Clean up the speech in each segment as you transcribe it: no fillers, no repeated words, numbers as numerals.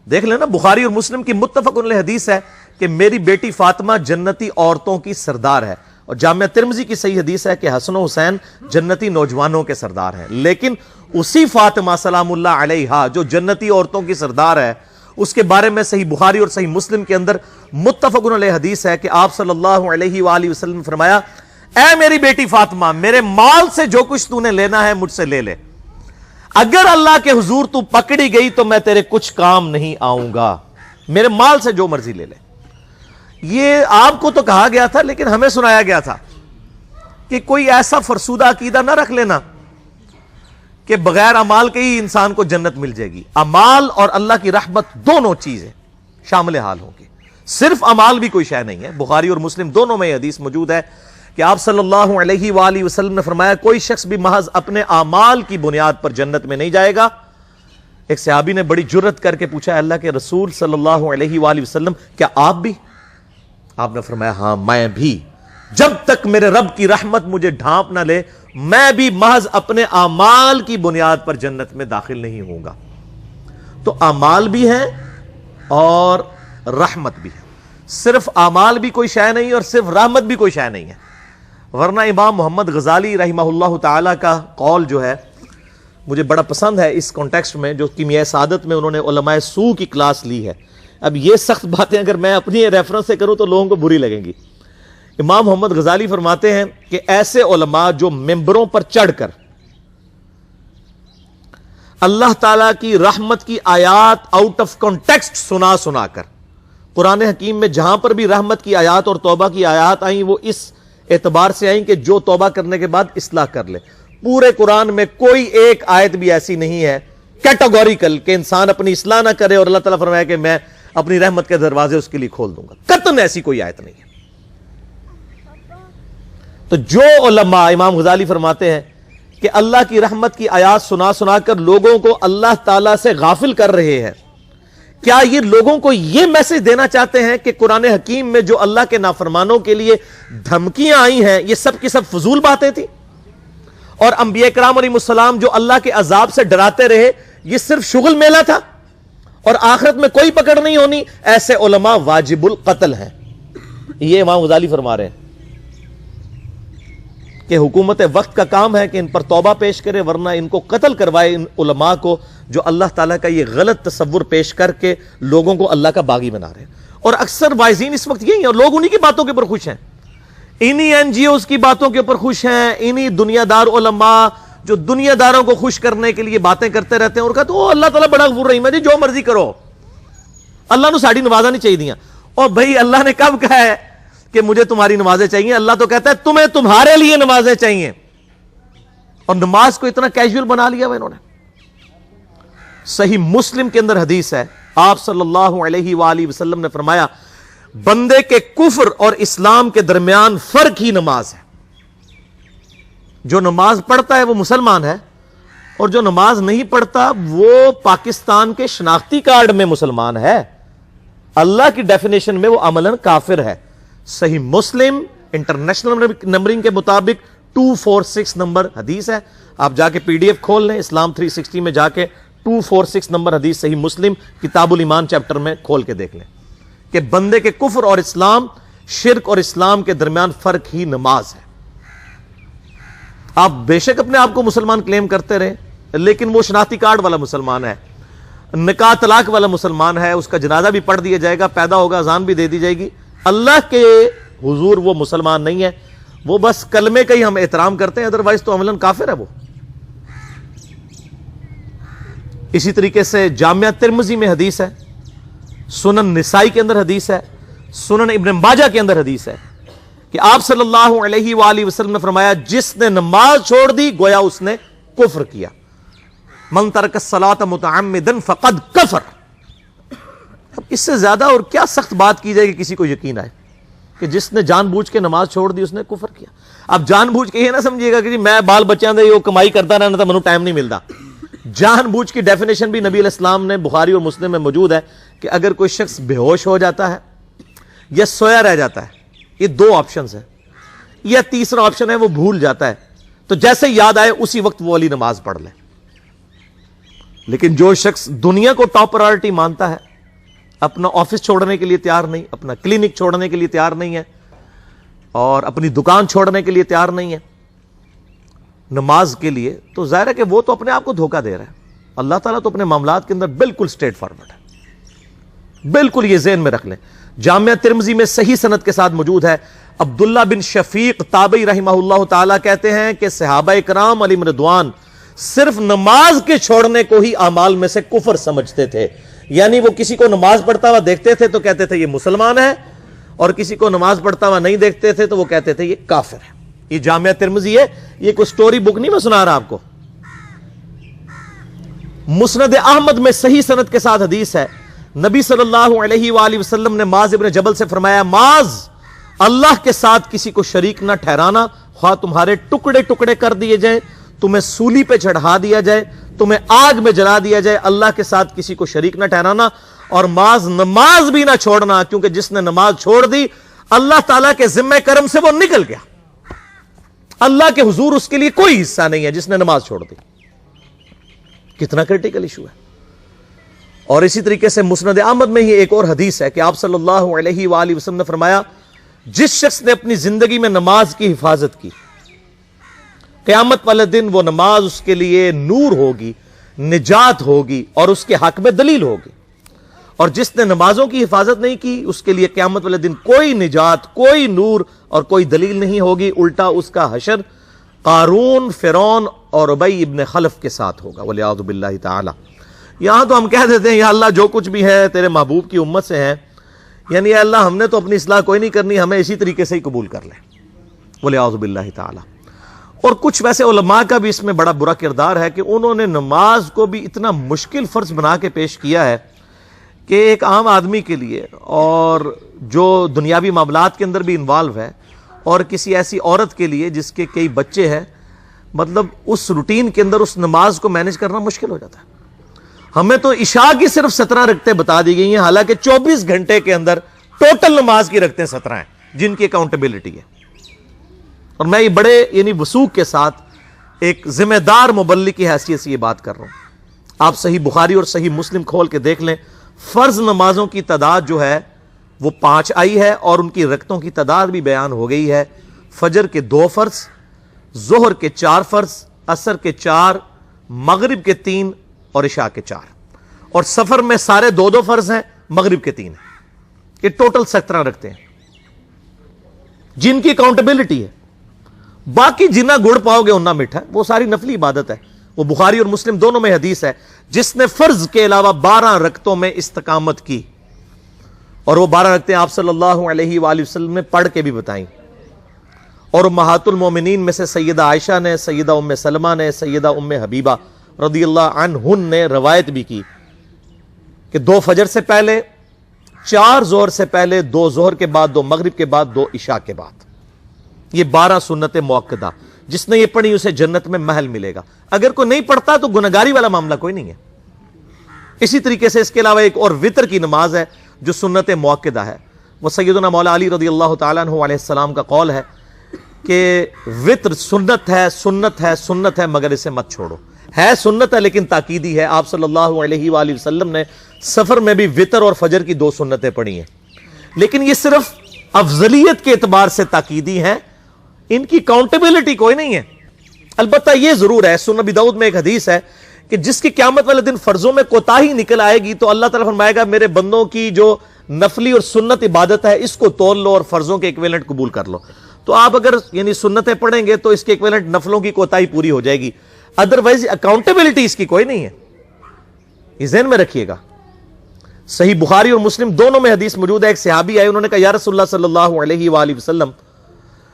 دیکھ لینا بخاری اور مسلم کی متفق علیہ حدیث ہے کہ میری بیٹی فاطمہ جنتی عورتوں کی سردار ہے، اور جامعہ ترمذی کی صحیح حدیث ہے کہ حسن و حسین جنتی نوجوانوں کے سردار ہیں۔ لیکن اسی فاطمہ سلام اللہ علیہا جو جنتی عورتوں کی سردار ہے، اس کے بارے میں صحیح بخاری اور صحیح مسلم کے اندر متفق علیہ حدیث ہے کہ آپ صلی اللہ علیہ وآلہ وسلم نے فرمایا، اے میری بیٹی فاطمہ، میرے مال سے جو کچھ تو نے لینا ہے مجھ سے لے لے، اگر اللہ کے حضور تو پکڑی گئی تو میں تیرے کچھ کام نہیں آؤں گا، میرے مال سے جو مرضی لے لے۔ یہ آپ کو تو کہا گیا تھا، لیکن ہمیں سنایا گیا تھا کہ کوئی ایسا فرسودہ عقیدہ نہ رکھ لینا کہ بغیر اعمال کے ہی انسان کو جنت مل جائے گی۔ اعمال اور اللہ کی رحمت دونوں چیزیں شامل حال ہوں گی، صرف اعمال بھی کوئی شے نہیں ہے۔ بخاری اور مسلم دونوں میں یہ حدیث موجود ہے کہ آپ صلی اللہ علیہ وآلہ وسلم نے فرمایا، کوئی شخص بھی محض اپنے اعمال کی بنیاد پر جنت میں نہیں جائے گا۔ ایک صحابی نے بڑی جرت کر کے پوچھا، اللہ کے رسول صلی اللہ علیہ وآلہ وسلم، کیا آپ بھی؟ آپ نے فرمایا، ہاں میں بھی، جب تک میرے رب کی رحمت مجھے ڈھانپ نہ لے میں بھی محض اپنے اعمال کی بنیاد پر جنت میں داخل نہیں ہوں گا۔ تو اعمال بھی ہیں اور رحمت بھی ہے، صرف اعمال بھی کوئی شے نہیں اور صرف رحمت بھی کوئی شے نہیں ہے۔ ورنہ امام محمد غزالی رحمہ اللہ تعالی کا قول جو ہے مجھے بڑا پسند ہے اس کانٹیکسٹ میں، جو کیمیائے سعادت میں انہوں نے علماء سو کی کلاس لی ہے۔ اب یہ سخت باتیں اگر میں اپنی ریفرنس سے کروں تو لوگوں کو بری لگیں گی۔ امام محمد غزالی فرماتے ہیں کہ ایسے علماء جو ممبروں پر چڑھ کر اللہ تعالیٰ کی رحمت کی آیات آؤٹ آف کانٹیکسٹ سنا کر، قرآن حکیم میں جہاں پر بھی رحمت کی آیات اور توبہ کی آیات آئیں وہ اس اعتبار سے آئیں کہ جو توبہ کرنے کے بعد اصلاح کر لے۔ پورے قرآن میں کوئی ایک آیت بھی ایسی نہیں ہے کیٹاگوریکل کہ انسان اپنی اصلاح نہ کرے اور اللہ تعالیٰ فرمایا کہ میں اپنی رحمت کے دروازے اس کے لیے کھول دوں گا، قطعاً ایسی کوئی آیت نہیں ہے۔ تو جو علماء، امام غزالی فرماتے ہیں کہ اللہ کی رحمت کی آیات سنا کر لوگوں کو اللہ تعالیٰ سے غافل کر رہے ہیں، کیا یہ لوگوں کو یہ میسج دینا چاہتے ہیں کہ قرآن حکیم میں جو اللہ کے نافرمانوں کے لیے دھمکیاں آئی ہیں یہ سب کی سب فضول باتیں تھیں، اور انبیاء کرام علیہ السلام جو اللہ کے عذاب سے ڈراتے رہے یہ صرف شغل میلہ تھا اور آخرت میں کوئی پکڑ نہیں ہونی؟ ایسے علماء واجب القتل ہیں۔ یہ امام غزالی فرما رہے ہیں کہ حکومت وقت کا کام ہے کہ ان پر توبہ پیش کرے، ورنہ ان کو قتل کروائے، ان علماء کو جو اللہ تعالیٰ کا یہ غلط تصور پیش کر کے لوگوں کو اللہ کا باغی بنا رہے ہیں۔ اور اکثر وائزین اس وقت یہی ہیں اور لوگ انہی کی باتوں کے اوپر خوش ہیں، انہی این جی اوز کی باتوں کے اوپر خوش ہیں، انہی دنیا دار علماء جو دنیا داروں کو خوش کرنے کے لیے باتیں کرتے رہتے ہیں اور کہتے ہیں اللہ تعالیٰ بڑا غفور رحیم ہے جی، جو مرضی کرو، اللہ نے ساڑی نوازا نہیں چاہیے دیا۔ اور بھائی اللہ نے کب کہا ہے کہ مجھے تمہاری نمازیں چاہیے؟ اللہ تو کہتا ہے تمہیں تمہارے لیے نمازیں چاہیے، اور نماز کو اتنا کیجول بنا لیا انہوں نے۔ صحیح مسلم کے اندر حدیث ہے، آپ صلی اللہ علیہ وآلہ وسلم نے فرمایا، بندے کے کفر اور اسلام کے درمیان فرق ہی نماز ہے۔ جو نماز پڑھتا ہے وہ مسلمان ہے، اور جو نماز نہیں پڑھتا وہ پاکستان کے شناختی کارڈ میں مسلمان ہے، اللہ کی ڈیفینیشن میں وہ عملاً کافر ہے۔ صحیح مسلم انٹرنیشنل نمبرنگ کے مطابق 246 نمبر حدیث ہے، آپ جا کے پی ڈی ایف کھول لیں، اسلام 360 میں جا کے 246 نمبر حدیث صحیح مسلم کتاب الایمان چیپٹر میں کھول کے دیکھ لیں کہ بندے کے کفر اور اسلام، شرک اور اسلام کے درمیان فرق ہی نماز ہے۔ آپ بے شک اپنے آپ کو مسلمان کلیم کرتے رہے، لیکن وہ شناختی کارڈ والا مسلمان ہے، نکاح طلاق والا مسلمان ہے، اس کا جنازہ بھی پڑھ دیا جائے گا، پیدا ہوگا اذان بھی دے دی جائے گی، اللہ کے حضور وہ مسلمان نہیں ہے، وہ بس کلمے کا ہی ہم احترام کرتے ہیں، ادروائز تو عملاً کافر ہے وہ۔ اسی طریقے سے جامعہ ترمذی میں حدیث ہے، سنن نسائی کے اندر حدیث ہے، سنن ابن ماجہ کے اندر حدیث ہے کہ آپ صلی اللہ علیہ وآلہ وسلم نے فرمایا، جس نے نماز چھوڑ دی گویا اس نے کفر کیا، من ترک الصلاۃ متعمدا فقد کفر۔ اب اس سے زیادہ اور کیا سخت بات کی جائے کہ کسی کو یقین آئے کہ جس نے جان بوجھ کے نماز چھوڑ دی اس نے کفر کیا۔ اب جان بوجھ کے یہ نہ سمجھیے گا کہ جی میں بال بچیاں دے کمائی کرتا رہنا تھا، منو ٹائم نہیں ملتا۔ جان بوجھ کی ڈیفینیشن بھی نبی علیہ السلام نے بخاری اور مسلم میں موجود ہے کہ اگر کوئی شخص بے ہوش ہو جاتا ہے یا سویا رہ جاتا ہے، یہ دو آپشنز ہیں، یا تیسرا آپشن ہے وہ بھول جاتا ہے، تو جیسے یاد آئے اسی وقت وہ والی نماز پڑھ لے۔ لیکن جو شخص دنیا کو ٹاپ پرائرٹی مانتا ہے، اپنا آفس چھوڑنے کے لیے تیار نہیں، اپنا کلینک چھوڑنے کے لیے تیار نہیں ہے، اور اپنی دکان چھوڑنے کے لیے تیار نہیں ہے نماز کے لیے، تو ظاہر ہے کہ وہ تو اپنے آپ کو دھوکہ دے رہا ہے۔ اللہ تعالیٰ تو اپنے معاملات کے اندر بالکل اسٹریٹ فارورڈ ہے، بالکل یہ ذہن میں رکھ لیں۔ جامعہ ترمذی میں صحیح سند کے ساتھ موجود ہے، عبداللہ بن شفیق تابعی رحمہ اللہ تعالیٰ کہتے ہیں کہ صحابہ اکرام علیہم رضوان صرف نماز کے چھوڑنے کو ہی اعمال میں سے کفر سمجھتے تھے، یعنی وہ کسی کو نماز پڑھتا ہوا دیکھتے تھے تو کہتے تھے یہ مسلمان ہے، اور کسی کو نماز پڑھتا ہوا نہیں دیکھتے تھے تو وہ کہتے تھے یہ کافر ہے۔ یہ جامعہ ترمذی ہے، یہ کوئی سٹوری بک نہیں میں سنا رہا آپ کو۔ مسند احمد میں صحیح سند کے ساتھ حدیث ہے، نبی صلی اللہ علیہ وآلہ وسلم نے معاذ ابن جبل سے فرمایا، معاذ اللہ کے ساتھ کسی کو شریک نہ ٹھہرانا، خواہ تمہارے ٹکڑے ٹکڑے کر دیے جائیں، تمہیں سولی پہ چڑھا دیا جائے، تمہیں آگ میں جلا دیا جائے، اللہ کے ساتھ کسی کو شریک نہ ٹھہرانا، اور معاذ نماز بھی نہ چھوڑنا، کیونکہ جس نے نماز چھوڑ دی اللہ تعالیٰ کے ذمہ کرم سے وہ نکل گیا، اللہ کے حضور اس کے لیے کوئی حصہ نہیں ہے جس نے نماز چھوڑ دی۔ کتنا کرٹیکل ایشو ہے۔ اور اسی طریقے سے مسند احمد میں ہی ایک اور حدیث ہے کہ آپ صلی اللہ علیہ وآلہ وسلم نے فرمایا، جس شخص نے اپنی زندگی میں نماز کی حفاظت کی، قیامت والے دن وہ نماز اس کے لیے نور ہوگی، نجات ہوگی، اور اس کے حق میں دلیل ہوگی، اور جس نے نمازوں کی حفاظت نہیں کی اس کے لیے قیامت والے دن کوئی نجات، کوئی نور اور کوئی دلیل نہیں ہوگی، الٹا اس کا حشر قارون، فرعون اور ابی ابن خلف کے ساتھ ہوگا، والعیاذ باللہ تعالی۔ یہاں تو ہم کہہ دیتے ہیں یا اللہ جو کچھ بھی ہے تیرے محبوب کی امت سے ہے، یعنی یا اللہ ہم نے تو اپنی اصلاح کوئی نہیں کرنی، ہمیں اسی طریقے سے ہی قبول کر لے، والعیاذ باللہ تعالی۔ اور کچھ ویسے علماء کا بھی اس میں بڑا برا کردار ہے کہ انہوں نے نماز کو بھی اتنا مشکل فرض بنا کے پیش کیا ہے کہ ایک عام آدمی کے لیے، اور جو دنیاوی معاملات کے اندر بھی انوالو ہے، اور کسی ایسی عورت کے لیے جس کے کئی بچے ہیں، مطلب اس روٹین کے اندر اس نماز کو مینج کرنا مشکل ہو جاتا ہے۔ ہمیں تو عشاء کی صرف 17 رکعتیں بتا دی گئی ہیں، حالانکہ 24 گھنٹے کے اندر ٹوٹل نماز کی رکعتیں 17 ہیں جن کی اکاؤنٹیبلٹی ہے۔ اور میں یہ بڑے یعنی وثوق کے ساتھ ایک ذمہ دار مبلغ کی حیثیت سے یہ بات کر رہا ہوں۔ آپ صحیح بخاری اور صحیح مسلم کھول کے دیکھ لیں، فرض نمازوں کی تعداد جو ہے وہ 5 آئی ہے، اور ان کی رکعتوں کی تعداد بھی بیان ہو گئی ہے۔ فجر کے 2 فرض، ظہر کے 4 فرض، عصر کے 4، مغرب کے 3 اور عشاء کے 4، اور سفر میں سارے 2 فرض ہیں، مغرب کے 3 ہیں۔ یہ ٹوٹل 17 رکھتے ہیں جن کی اکاؤنٹیبلٹی ہے۔ باقی جنہ گڑ پاؤ گے انہ میٹھا، وہ ساری نفلی عبادت ہے۔ وہ بخاری اور مسلم دونوں میں حدیث ہے، جس نے فرض کے علاوہ 12 رکعتوں میں استقامت کی، اور وہ 12 رکعتیں آپ صلی اللہ علیہ وآلہ وسلم نے پڑھ کے بھی بتائیں، اور امہات المومنین میں سے سیدہ عائشہ نے، سیدہ ام سلمہ نے، سیدہ ام حبیبہ رضی اللہ عنہن نے روایت بھی کی کہ 2 فجر سے پہلے، 4 ظہر سے پہلے، 2 ظہر کے بعد، 2 مغرب کے بعد، 2 عشاء کے بعد، یہ 12 سنت موقدہ، جس نے یہ پڑھی اسے جنت میں محل ملے گا۔ اگر کوئی نہیں پڑھتا تو گنہگاری والا معاملہ کوئی نہیں ہے۔ اسی طریقے سے اس کے علاوہ ایک اور وطر کی نماز ہے جو سنت موقدہ ہے، وہ سیدنا مولا علی رضی اللہ تعالیٰ عنہ علیہ السلام کا قول ہے کہ وطر سنت ہے، سنت ہے، سنت ہے، مگر اسے مت چھوڑو۔ ہے سنت ہے لیکن تاکیدی ہے۔ آپ صلی اللہ علیہ وآلہ وسلم نے سفر میں بھی وطر اور فجر کی 2 سنتیں پڑھی ہیں، لیکن یہ صرف افضلیت کے اعتبار سے تاکیدی ہیں، ان کی کاؤنٹیبلٹی کوئی نہیں ہے۔ البتہ یہ ضرور ہے، سنن ابی داؤد میں ایک حدیث ہے کہ جس کی قیامت والے دن فرضوں میں کوتاہی نکل آئے گی تو اللہ تعالیٰ فرمائے گا میرے بندوں کی جو نفلی اور سنت عبادت ہے اس کو تول لو اور فرضوں کے ایکویلنٹ قبول کر لو۔ تو آپ اگر یعنی سنتیں پڑھیں گے تو اس کے ایکویلنٹ نفلوں کی کوتاہی پوری ہو جائے گی، ادروائز اکاؤنٹیبلٹی اس کی کوئی نہیں ہے، یہ ذہن میں رکھیے گا۔ صحیح بخاری اور مسلم دونوں میں حدیث موجود ہے، ایک صحابی آئے، انہوں نے کہا یا رسول اللہ صلی اللہ علیہ وآلہ وسلم،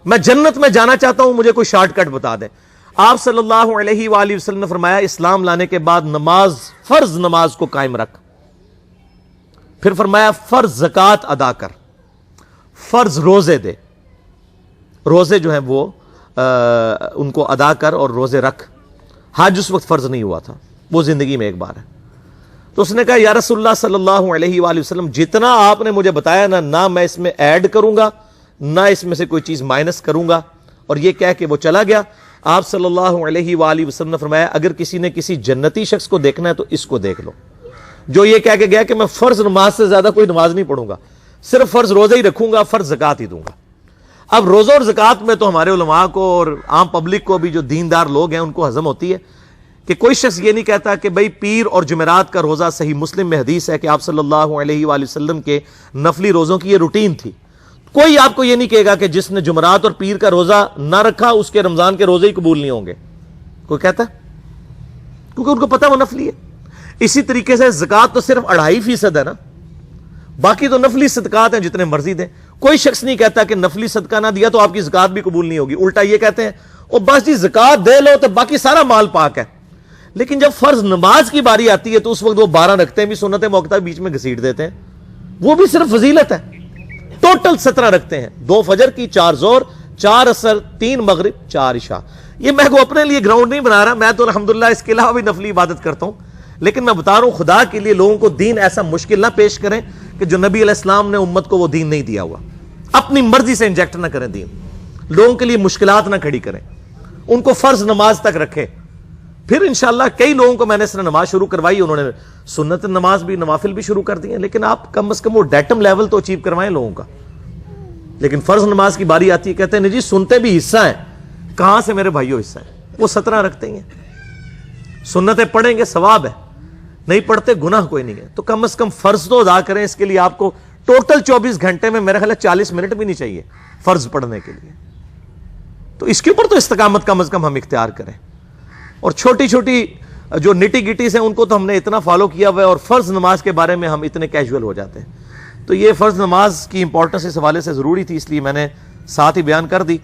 میں جنت میں جانا چاہتا ہوں، مجھے کوئی شارٹ کٹ بتا دیں۔ آپ صلی اللہ علیہ وآلہ وسلم نے فرمایا اسلام لانے کے بعد نماز، فرض نماز کو قائم رکھ، پھر فرمایا فرض زکوٰۃ ادا کر، فرض روزے دے، روزے جو ہیں وہ ان کو ادا کر اور روزے رکھ۔ حج اس وقت فرض نہیں ہوا تھا، وہ زندگی میں ایک بار ہے۔ تو اس نے کہا یا رسول اللہ صلی اللہ علیہ وآلہ وسلم جتنا آپ نے مجھے بتایا نہ میں اس میں ایڈ کروں گا نہ اس میں سے کوئی چیز مائنس کروں گا، اور یہ کہہ کہ وہ چلا گیا۔ آپ صلی اللہ علیہ وآلہ وسلم نے فرمایا اگر کسی نے کسی جنتی شخص کو دیکھنا ہے تو اس کو دیکھ لو، جو یہ کہہ کے گیا کہ میں فرض نماز سے زیادہ کوئی نماز نہیں پڑھوں گا، صرف فرض روزہ ہی رکھوں گا، فرض زکات ہی دوں گا۔ اب روزہ اور زکات میں تو ہمارے علماء کو اور عام پبلک کو بھی جو دیندار لوگ ہیں ان کو ہضم ہوتی ہے کہ کوئی شخص یہ نہیں کہتا کہ بھئی پیر اور جمعرات کا روزہ، صحیح مسلم میں حدیث ہے کہ آپ صلی اللہ علیہ وآلہ وسلم کے نفلی روزوں کی یہ روٹین تھی۔ کوئی آپ کو یہ نہیں کہے گا کہ جس نے جمعرات اور پیر کا روزہ نہ رکھا اس کے رمضان کے روزے ہی قبول نہیں ہوں گے، کوئی کہتا ہے؟ کیونکہ ان کو پتہ وہ نفلی ہے۔ اسی طریقے سے زکات تو صرف 2.5% ہے نا، باقی تو نفلی صدقات ہیں جتنے مرضی دیں۔ کوئی شخص نہیں کہتا کہ نفلی صدقہ نہ دیا تو آپ کی زکات بھی قبول نہیں ہوگی، الٹا یہ کہتے ہیں او بس جی زکات دے لو تو باقی سارا مال پاک ہے۔ لیکن جب فرض نماز کی باری آتی ہے تو اس وقت وہ 12 رکھتے ہیں بھی، سنت موقتہ بیچ میں گھسیٹ دیتے ہیں، وہ بھی صرف فضیلت ہے۔ ٹوٹل 17 رکھتے ہیں، 2 فجر کی، 4 ظہر، 4 عصر، 3 مغرب، 4 عشاء۔ یہ میں کو اپنے لیے گراؤنڈ نہیں بنا رہا، میں تو الحمدللہ اس کے علاوہ بھی نفلی عبادت کرتا ہوں، لیکن میں بتا رہا ہوں خدا کے لیے لوگوں کو دین ایسا مشکل نہ پیش کریں کہ جو نبی علیہ السلام نے امت کو وہ دین نہیں دیا ہوا۔ اپنی مرضی سے انجیکٹ نہ کریں دین، لوگوں کے لیے مشکلات نہ کھڑی کریں، ان کو فرض نماز تک رکھیں۔ پھر انشاءاللہ کئی لوگوں کو میں نے اس طرح نماز شروع کروائی، انہوں نے سنت نماز بھی، نوافل بھی شروع کر دی ہیں، لیکن آپ کم از کم وہ ڈیٹم لیول تو اچیو کروائیں لوگوں کا۔ لیکن فرض نماز کی باری آتی ہے کہتے ہیں نہیں جی سنتے بھی حصہ ہیں، کہاں سے میرے بھائیوں حصہ ہے؟ وہ 17 رکھتے ہیں، سنتیں پڑھیں گے ثواب ہے، نہیں پڑھتے گناہ کوئی نہیں ہے۔ تو کم از کم فرض تو ادا کریں، اس کے لیے آپ کو ٹوٹل 24 گھنٹے میں میرا خیال ہے 40 منٹ بھی نہیں چاہیے فرض پڑھنے کے لیے۔ تو اس کے اوپر تو استقامت کم از کم ہم اختیار کریں، اور چھوٹی چھوٹی جو نٹی گٹیز ہیں ان کو تو ہم نے اتنا فالو کیا ہوا ہے، اور فرض نماز کے بارے میں ہم اتنے کیجول ہو جاتے ہیں۔ تو یہ فرض نماز کی امپورٹنس اس حوالے سے ضروری تھی، اس لیے میں نے ساتھ ہی بیان کر دی۔